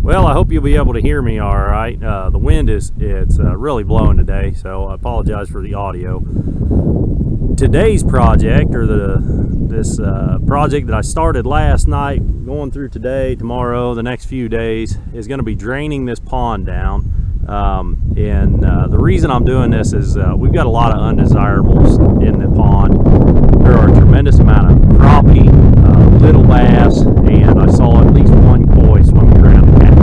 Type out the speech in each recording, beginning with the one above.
Well, I hope you'll be able to hear me all right. The wind it's really blowing today, so I apologize for the audio. Today's project, or this project that I started last night, going through today, tomorrow, the next few days, is going to be draining this pond down. The reason I'm doing this is we've got a lot of undesirables in the pond. There are a tremendous amount of crappie, little bass, and I saw at least one koi swimming around the cat.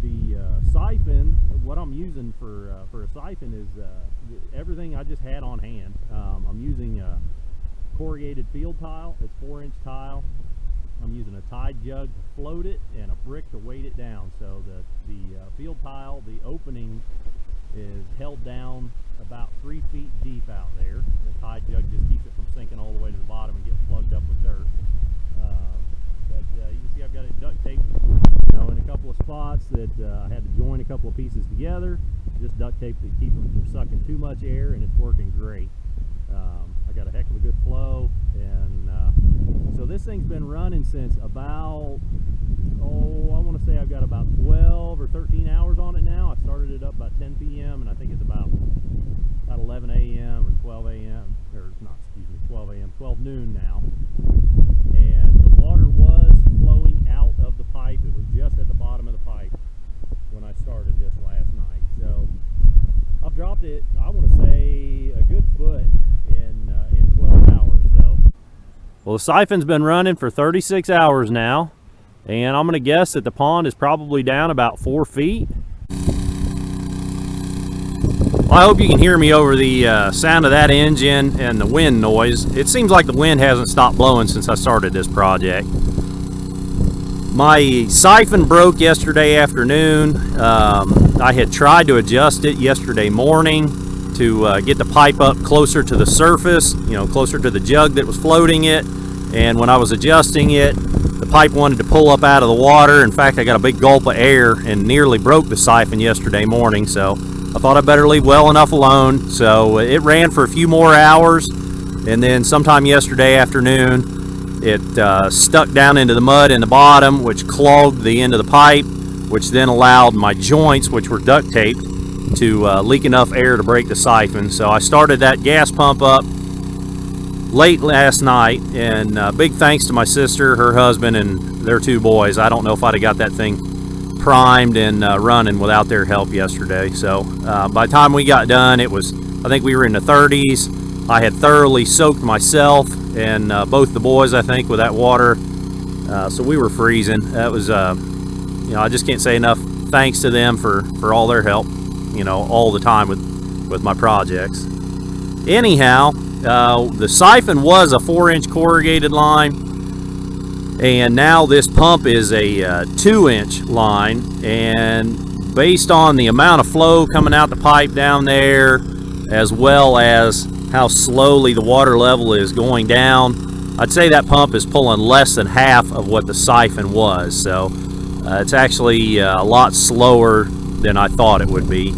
The siphon, what I'm using for a siphon is everything I just had on hand. I'm using a corrugated field tile. It's 4-inch tile. I'm using a tide jug to float it and a brick to weight it down, so that the field tile, the opening is held down about 3 feet deep out there. The tide jug just keeps it from sinking all the way to the bottom and getting plugged up with dirt. You can see I've got it duct taped, in a couple of spots that I had to join a couple of pieces together. Just duct tape to keep them from sucking too much air, and it's working great. I got a heck of a good flow, and so this thing's been running since about, I want to say I've got about 12 or 13 hours on it now. I started it up about 10 p.m. and I think it's about 11 a.m. or 12 a.m. or not, 12 a.m. 12 noon now. And the water was flowing out of the pipe. It was just at the bottom of the pipe when I started this last night. So I've dropped it, I want to say, a good foot in 12 hours. So, well, the siphon's been running for 36 hours now, and I'm going to guess that the pond is probably down about 4 feet. Well, I hope you can hear me over the sound of that engine and the wind noise. It seems like the wind hasn't stopped blowing since I started this project. My siphon broke yesterday afternoon. I had tried to adjust it yesterday morning to get the pipe up closer to the surface, closer to the jug that was floating it. And when I was adjusting it, the pipe wanted to pull up out of the water. In fact, I got a big gulp of air and nearly broke the siphon yesterday morning. So I thought I better leave well enough alone. So it ran for a few more hours, and then sometime yesterday afternoon, it stuck down into the mud in the bottom, which clogged the end of the pipe, which then allowed my joints, which were duct taped, to leak enough air to break the siphon. So I started that gas pump up late last night, and big thanks to my sister, her husband, and their 2 boys. I don't know if I'd have got that thing primed and running without their help yesterday. So by the time we got done, I think we were in the 30s. I had thoroughly soaked myself and both the boys, I think, with that water. So we were freezing. That was, I just can't say enough thanks to them for all their help, all the time with my projects. Anyhow, the siphon was a 4-inch corrugated line, and now this pump is a 2-inch line. And based on the amount of flow coming out the pipe down there, as well as how slowly the water level is going down, I'd say that pump is pulling less than half of what the siphon was. So it's actually a lot slower than I thought it would be.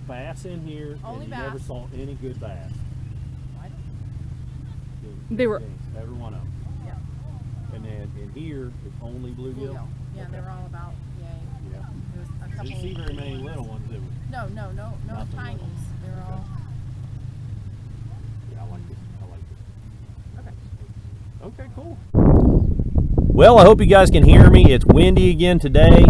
bass in here, Only and you bass. never saw any good bass. They were every one of them. Yeah. And then in here, it's only bluegill. Yeah, Okay. they were all about yay. Yeah. There was a couple. Didn't see very many ones. little ones, did we? No Nothing tinies. little. They were all. Yeah, I like this. Okay. Okay, cool. Well, I hope you guys can hear me. It's windy again today,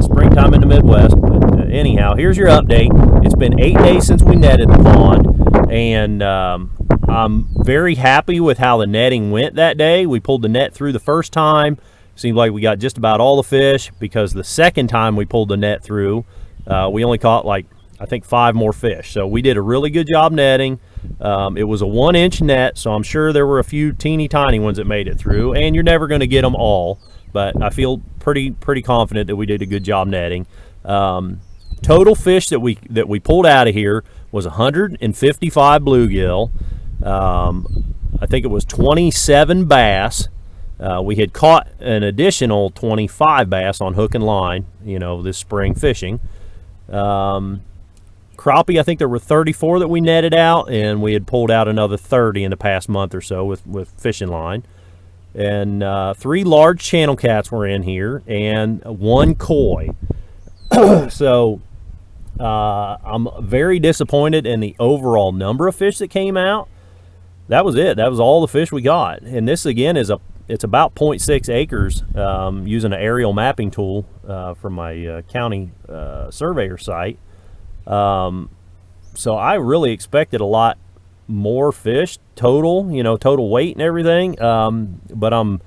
springtime in the Midwest. But anyhow, here's your update. It's been 8 days since we netted the pond, and I'm very happy with how the netting went that day. We pulled the net through the first time. Seemed like we got just about all the fish, because the second time we pulled the net through, we only caught like, I think 5 more fish. So we did a really good job netting. It was a 1-inch net, so I'm sure there were a few teeny tiny ones that made it through, and you're never going to get them all, but I feel pretty confident that we did a good job netting. Total fish that we pulled out of here was 155 bluegill. I think it was 27 bass. We had caught an additional 25 bass on hook and line, this spring fishing. Crappie, I think there were 34 that we netted out, and we had pulled out another 30 in the past month or so with fishing line. And 3 large channel cats were in here, and 1 koi. So I'm very disappointed in the overall number of fish that came out. That was it. That was all the fish we got. And this again it's about 0.6 acres, using an aerial mapping tool from my county surveyor site. So I really expected a lot more fish total, total weight and everything. But I'm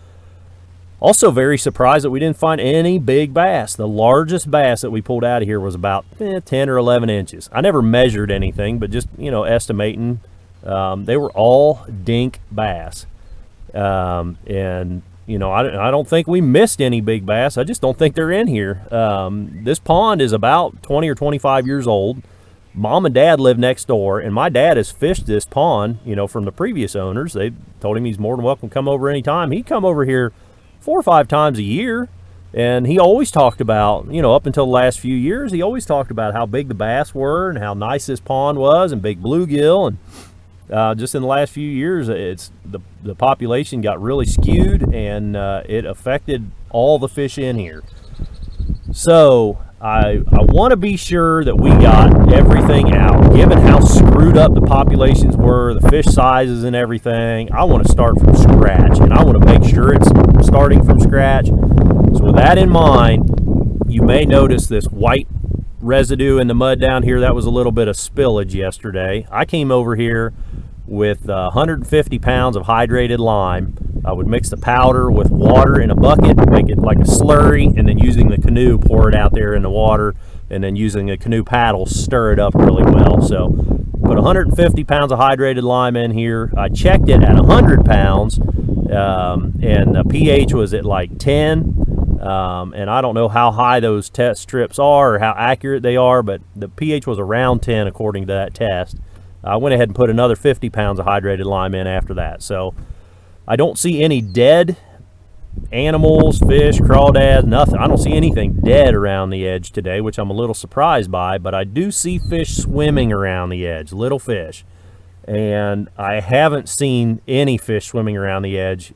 also very surprised that we didn't find any big bass. The largest bass that we pulled out of here was about 10 or 11 inches. I never measured anything, but just, estimating. They were all dink bass. And I don't think we missed any big bass. I just don't think they're in here. This pond is about 20 or 25 years old. Mom and Dad live next door, and my dad has fished this pond, from the previous owners. They told him he's more than welcome to come over anytime. He'd come over here 4 or 5 times a year, and he always talked about, up until the last few years, he always talked about how big the bass were and how nice this pond was, and big bluegill. And just in the last few years, the population got really skewed, and it affected all the fish in here. So I want to be sure that we got everything out. Given how screwed up the populations were, the fish sizes and everything, I want to start from scratch, and I want to make sure it's starting from scratch. So with that in mind, you may notice this white residue in the mud down here. That was a little bit of spillage yesterday. I came over here with 150 pounds of hydrated lime. I would mix the powder with water in a bucket, make it like a slurry, and then using the canoe, pour it out there in the water, and then using a canoe paddle, stir it up really well. So put 150 pounds of hydrated lime in here. I checked it at 100 pounds, and the pH was at like 10. And I don't know how high those test strips are or how accurate they are, but the pH was around 10 according to that test. I went ahead and put another 50 pounds of hydrated lime in after that. So I don't see any dead animals, fish, crawdads, nothing. I don't see anything dead around the edge today, which I'm a little surprised by, but I do see fish swimming around the edge, little fish. And I haven't seen any fish swimming around the edge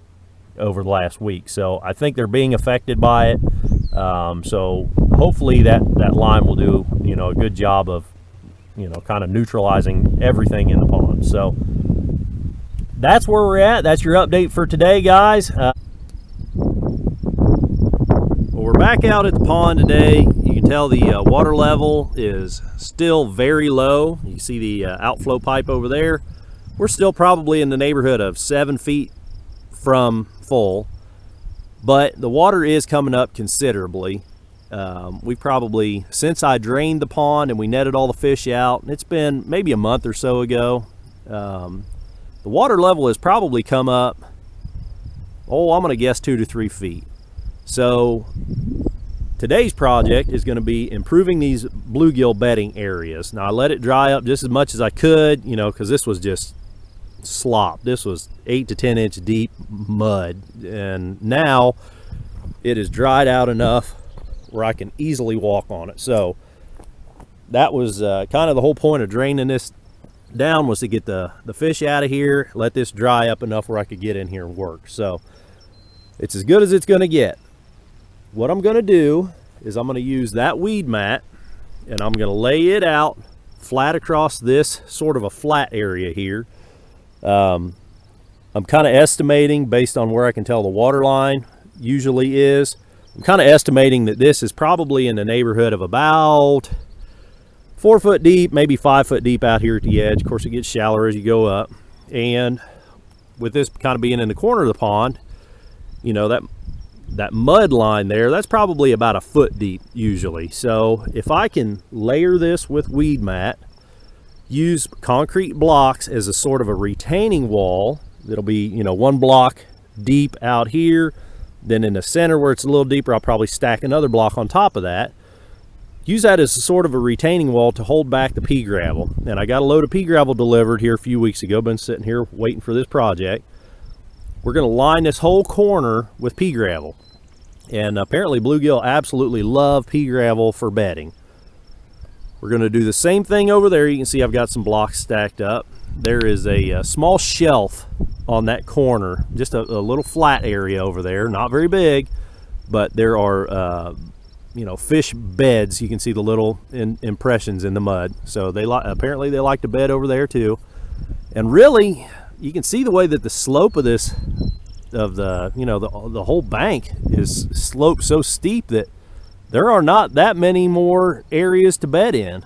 over the last week. So I think they're being affected by it. So hopefully that lime will do, a good job of, kind of neutralizing everything in the pond. So that's where we're at. That's your update for today, guys. Well, we're back out at the pond today. You can tell the water level is still very low. You see the outflow pipe over there. We're still probably in the neighborhood of 7 feet from full, but the water is coming up considerably. We probably, since I drained the pond and we netted all the fish out, it's been maybe a month or so ago, the water level has probably come up, I'm gonna guess 2 to 3 feet. So today's project is going to be improving these bluegill bedding areas. Now I let it dry up just as much as I could, because this was just slop. This was 8 to 10 inch deep mud, and now it is dried out enough where I can easily walk on it. So that was kind of the whole point of draining this down, was to get the fish out of here, let this dry up enough where I could get in here and work. So it's as good as it's going to get. What I'm going to do is I'm going to use that weed mat, and I'm going to lay it out flat across this sort of a flat area here. I'm kind of estimating, based on where I can tell the water line usually is, I'm kind of estimating that this is probably in the neighborhood of about 4 foot deep, maybe 5 foot deep out here at the edge. Of course, it gets shallower as you go up. And with this kind of being in the corner of the pond, you know, that mud line there, that's probably about a foot deep usually. So if I can layer this with weed mat, use concrete blocks as a sort of a retaining wall, that'll be, you know, 1 block deep out here. Then in the center where it's a little deeper, I'll probably stack another block on top of that. Use that as a sort of a retaining wall to hold back the pea gravel. And I got a load of pea gravel delivered here a few weeks ago. Been sitting here waiting for this project. We're going to line this whole corner with pea gravel. And apparently bluegill absolutely love pea gravel for bedding. We're going to do the same thing over there. You can see I've got some blocks stacked up. There is a small shelf on that corner, just a little flat area over there, not very big, but there are you know, fish beds. You can see the little impressions in the mud. So they apparently they like to bed over there too. And really, you can see the way that the slope of this, of the, you know, the whole bank is sloped so steep that there are not that many more areas to bed in.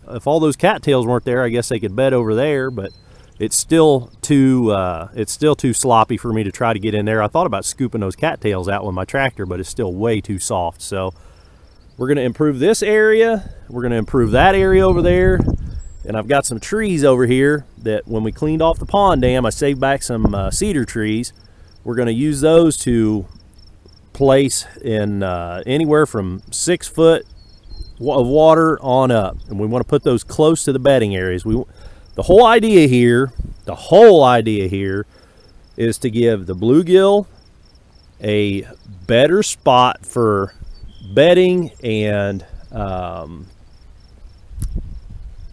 If all those cattails weren't there, I guess they could bed over there, but it's still too sloppy for me to try to get in there. I thought about scooping those cattails out with my tractor, but it's still way too soft. So we're going to improve this area. We're going to improve that area over there. And I've got some trees over here that when we cleaned off the pond dam, I saved back some cedar trees. We're going to use those to place in anywhere from 6 foot of water on up, and we want to put those close to the bedding areas. The whole idea here is to give the bluegill a better spot for bedding and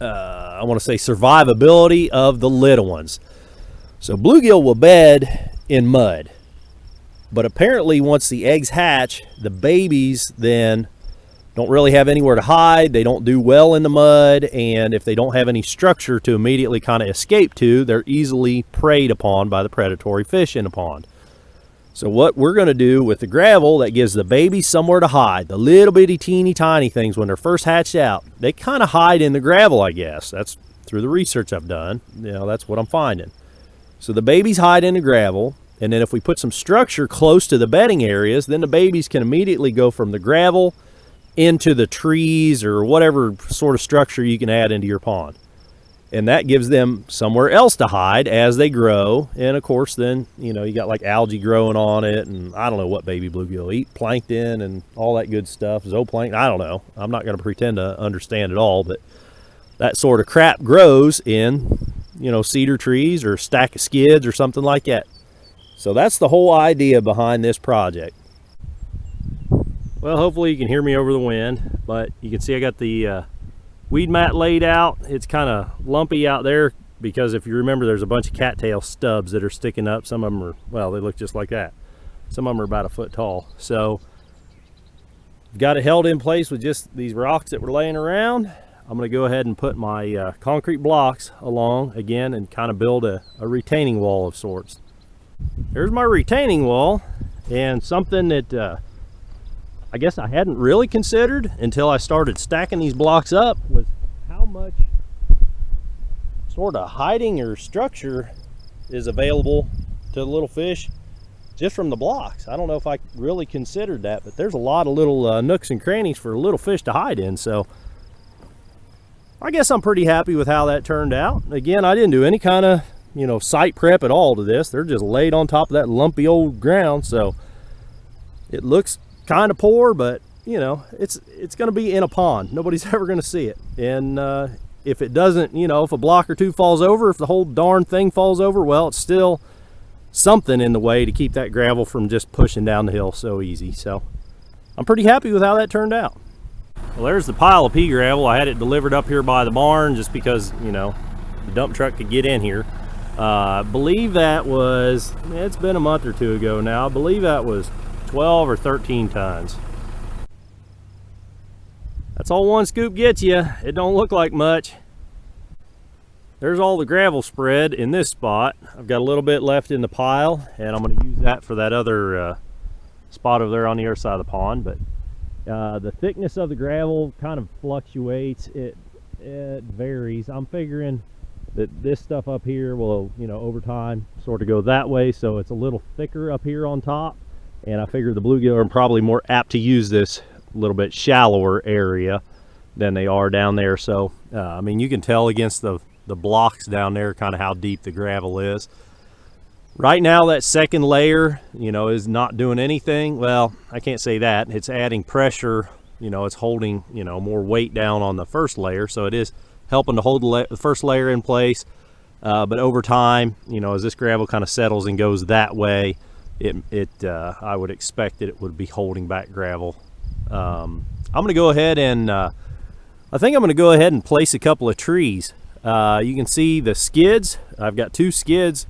I want to say survivability of the little ones. So bluegill will bed in mud, but apparently once the eggs hatch, the babies then don't really have anywhere to hide. They don't do well in the mud, and if they don't have any structure to immediately kind of escape to, they're easily preyed upon by the predatory fish in the pond. So what we're going to do with the gravel, that gives the babies somewhere to hide. The little bitty teeny tiny things, when they're first hatched out, they kind of hide in the gravel, I guess. That's through the research I've done. You know, that's what I'm finding. So the babies hide in the gravel, and then if we put some structure close to the bedding areas, then the babies can immediately go from the gravel into the trees or whatever sort of structure you can add into your pond. And that gives them somewhere else to hide as they grow. And of course, then, you know, you got like algae growing on it, and I don't know what baby bluegill eat, plankton and all that good stuff, zooplankton, I don't know. I'm not going to pretend to understand it all, but that sort of crap grows in, you know, cedar trees or a stack of skids or something like that. So that's the whole idea behind this project. Well, hopefully you can hear me over the wind, but you can see I got the weed mat laid out. It's kind of lumpy out there because if you remember, there's a bunch of cattail stubs that are sticking up. Some of them are, well, they look just like that. Some of them are about a foot tall. So got it held in place with just these rocks that were laying around. I'm going to go ahead and put my concrete blocks along again and kind of build a retaining wall of sorts. There's my retaining wall, and something that I guess I hadn't really considered until I started stacking these blocks up was how much sort of hiding or structure is available to the little fish just from the blocks. I don't know if I really considered that, but there's a lot of little nooks and crannies for little fish to hide in. So I guess I'm pretty happy with how that turned out. Again, I didn't do any kind of, you know, site prep at all to this. They're just laid on top of that lumpy old ground. So it looks kind of poor, but you know, it's going to be in a pond. Nobody's ever going to see it. And if it doesn't, you know, if a block or two falls over, if the whole darn thing falls over, well, it's still something in the way to keep that gravel from just pushing down the hill so easy. So I'm pretty happy with how that turned out. Well, there's the pile of pea gravel. I had it delivered up here by the barn just because, you know, the dump truck could get in here. I believe that was, it's been a month or two ago now, I believe that was 12 or 13 tons. That's all one scoop gets you. It don't look like much. There's all the gravel spread in this spot. I've got a little bit left in the pile, and I'm going to use that for that other spot over there on the other side of the pond. But the thickness of the gravel kind of fluctuates. It varies. I'm figuring that this stuff up here will, you know, over time sort of go that way, so it's a little thicker up here on top. And I figure the bluegill are probably more apt to use this little bit shallower area than they are down there. So I mean, you can tell against the blocks down there kind of how deep the gravel is. Right now that second layer, you know, is not doing anything. Well, I can't say that. It's adding pressure, you know, it's holding, you know, more weight down on the first layer, so it is helping to hold the first layer in place. But over time, you know, as this gravel kind of settles and goes that way, I would expect that it would be holding back gravel. I'm going to go ahead and I think I'm going to go ahead and place a couple of trees. You can see the skids. I've got 2 skids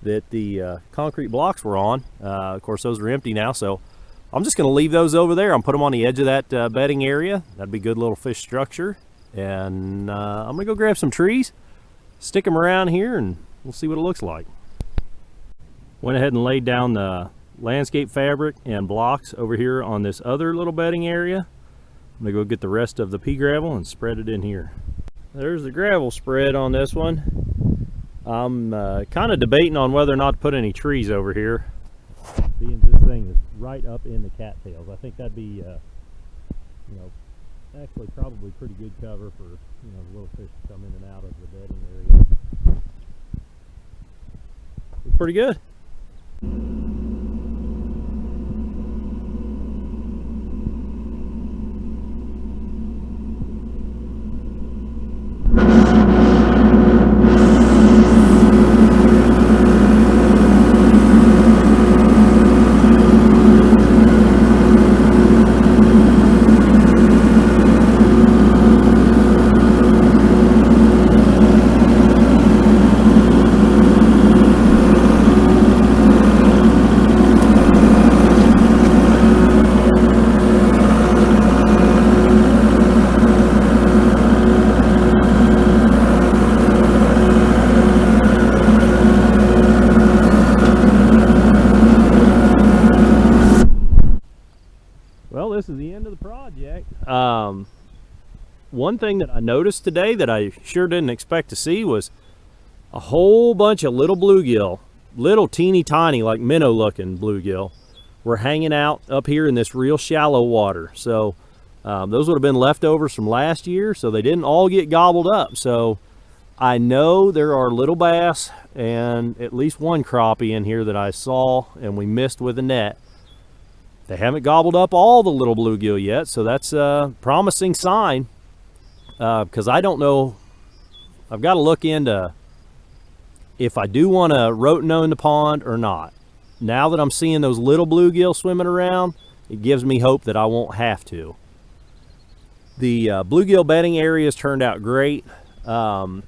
that the concrete blocks were on. Of course, those are empty now, so I'm just going to leave those over there. I'm put them on the edge of that bedding area. That'd be a good little fish structure. And I'm going to go grab some trees, stick them around here, and we'll see what it looks like. Went ahead and laid down the landscape fabric and blocks over here on this other little bedding area. I'm going to go get the rest of the pea gravel and spread it in here. There's the gravel spread on this one. I'm kind of debating on whether or not to put any trees over here, being this thing is right up in the cattails. I think that'd be, you know, actually probably pretty good cover for, you know, the little fish to come in and out of the bedding area. It's pretty good. Well, this is the end of the project. One thing that I noticed today that I sure didn't expect to see was a whole bunch of little bluegill, little teeny tiny, like minnow looking bluegill, were hanging out up here in this real shallow water. So those would have been leftovers from last year, so they didn't all get gobbled up. So I know there are little bass and at least one crappie in here that I saw and we missed with a net. They haven't gobbled up all the little bluegill yet, so that's a promising sign. Because I don't know, I've got to look into if I do want to rotenone the pond or not. Now that I'm seeing those little bluegill swimming around, it gives me hope that I won't have to. The bluegill bedding areas turned out great. So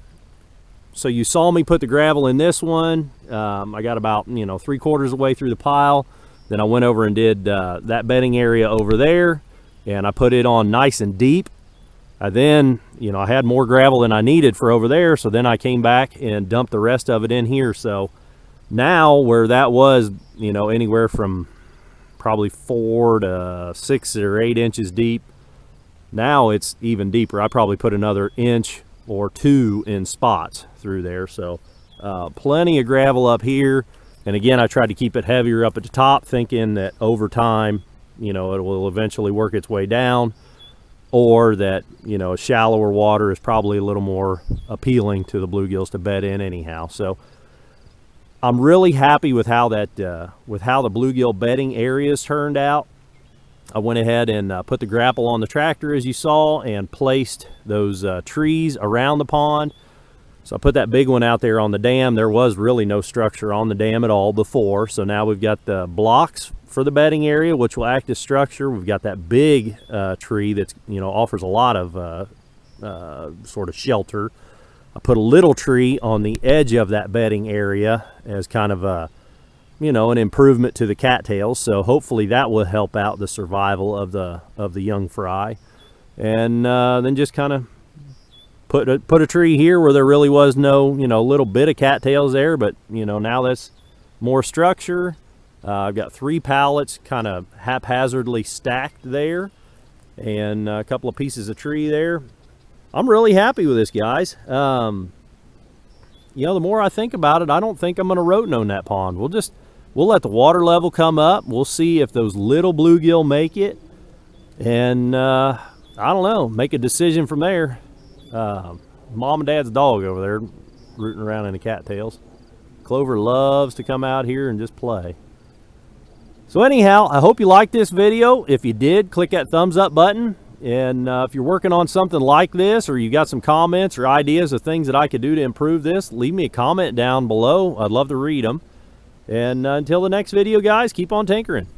you saw me put the gravel in this one. I got about, you know, 3/4 of the way through the pile. Then I went over and did that bedding area over there, and I put it on nice and deep. I then, you know, I had more gravel than I needed for over there, so then I came back and dumped the rest of it in here. So now where that was, you know, anywhere from probably 4 to 6 or 8 inches deep, now it's even deeper. I probably put another 1 or 2 in spots through there. So plenty of gravel up here. And again, I tried to keep it heavier up at the top, thinking that over time, you know, it will eventually work its way down, or that, you know, shallower water is probably a little more appealing to the bluegills to bed in anyhow. So I'm really happy with how that, with how the bluegill bedding areas turned out. I went ahead and put the grapple on the tractor, as you saw, and placed those trees around the pond. So I put that big one out there on the dam. There was really no structure on the dam at all before. So now we've got the blocks for the bedding area, which will act as structure. We've got that big tree that's, you know, offers a lot of sort of shelter. I put a little tree on the edge of that bedding area as kind of a, you know, an improvement to the cattails. So hopefully that will help out the survival of the young fry. And then just kind of put a tree here where there really was no, you know, little bit of cattails there, but, you know, now that's more structure. I've got 3 pallets kind of haphazardly stacked there, and a couple of pieces of tree there. I'm really happy with this, guys. You know, the more I think about it, I don't think I'm going to rotenone that pond. We'll let the water level come up. We'll see if those little bluegill make it, and I don't know, make a decision from there. Mom and Dad's dog over there rooting around in the cattails. Clover loves to come out here and just play. So anyhow, I hope you liked this video. If you did, click that thumbs up button. And if you're working on something like this, or you got some comments or ideas of things that I could do to improve this, leave me a comment down below. I'd love to read them. And until the next video, guys, keep on tinkering.